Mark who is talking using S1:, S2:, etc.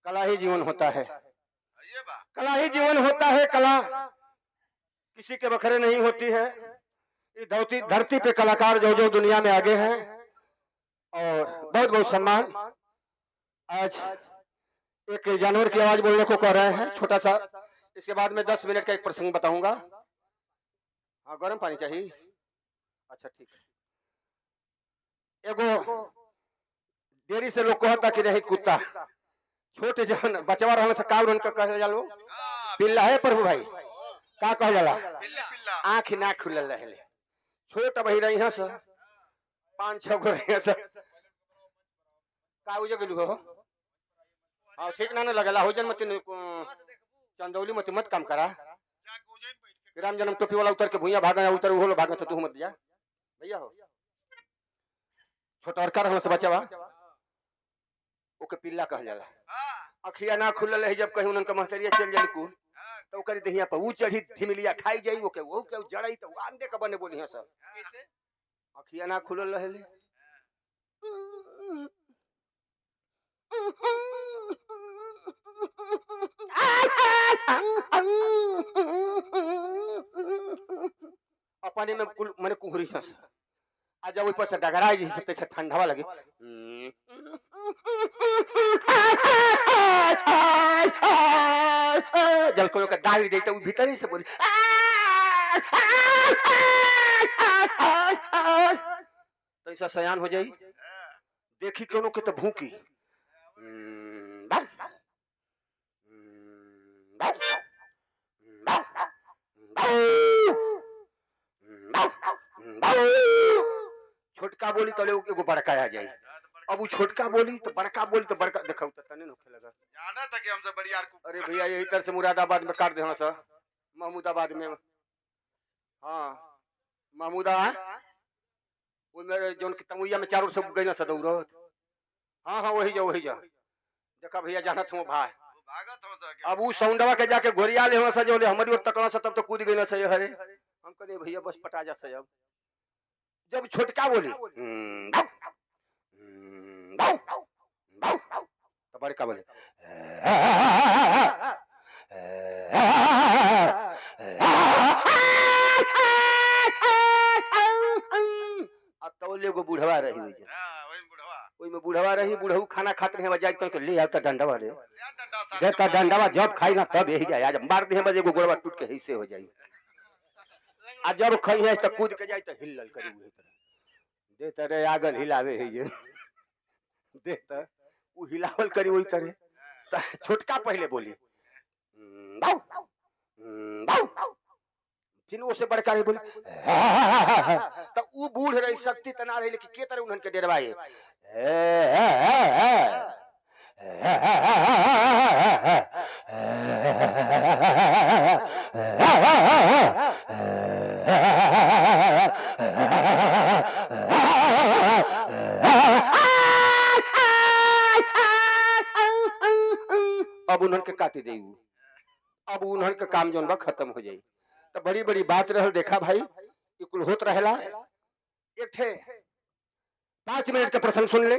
S1: कला ही जीवन होता है, कला ही जीवन होता है। कला किसी के बखरे नहीं होती है। धरती पे कलाकार जो जो दुनिया में आगे हैं, और बहुत बहुत सम्मान। आज एक जानवर की आवाज बोलने को कह रहे हैं, छोटा सा। इसके बाद में 10 मिनट का एक प्रसंग बताऊंगा। हाँ, गर्म पानी चाहिए? अच्छा ठीक है। एगो देरी से लोग कहता कि नहीं कुत्ता छोटे जन बचवा रहने से का उनका कह जालो पिल्ला है। प्रभु भाई का कह जाला? आँख ना खुलल रहे, छोट बही रही है सर, 5-6 गो रही सर। का उजे गेलू हो? हाँ ठीक ना लगला हो जन मत चंदौली मत काम करा। राम जन्म टोपी वाला उतर के भुइया भागा उतर वो भागा तो तू मत जा भैया हो। छोटा और कर से बचावा ओके पिल्ला कह जाला। अखिया ना खुलल है जब कहीं उनका महतरिया चल जाली कुल तो ओकरी देहिया पर ऊ चढ़ी ढिमिलिया खाई जाई ओके वो के जड़ई तो अंडे का बने बोली है सब। कैसे अखिया ना खुलल रहले? अपने में कुल माने कुहरी सस आ जा ऊपर से डगरा जैसे तैसे ठंडावा लगे। जल को डाल दे तो भीतर ही से बोली तो ऐसा सयान हो जाई। देखी कोनो के तो भूखी छोटका बोली तो एगो बड़का आ जाए। अब वो छोटका बोली तो बड़का देखो तो तने नोखे लगा जाना था कि हमसे बड़ी यार। अरे भैया यही तरह से मुरादाबाद में काट देना सर, महमूदाबाद में। हाँ महमूदा वो मेरे जोन की तमुइया में चारों सब गई ना सदौरत। हाँ हाँ वही जा देखा भैया जाना था भाई। अब वो सौंडवा के जाके घोरिया ले हम सजो ले हमारी ओर तकना से तब तो कूद गई ना सही हरे। हम कहले भैया बस पटा जा सही। जब छोटका बोली तो बड़का बोले तौले को बुढ़वा रही हुई ओई में बुढ़वा रही। बुढ़ऊ खाना खाते हैं बजाय कह के ले आता डंडवा रे देता डंडवा जब खाई ना तब यही जाए। आज मार दे बजे को गोड़वा टूट के हिस्से हो जाई। आ जब खाई है तो कूद के जाए तो हिलल करी उहे तरह देता रे आगल हिलावे है जे देता वो हिलावल करी वही तरह। छोटका पहले बोली फिर वो से बड़का रे बोले तो वो बूढ़ रही शक्ति तना रही लेकिन के तरह उन्हन के डरवाए। अब उन्हन के काटी दे, अब उन्हन के काम जोन बा खत्म हो जाई। तो बड़ी बड़ी बात रहल। देखा भाई ये कुल होत रहेला। एक थे 5 मिनट का प्रसंग सुन ले।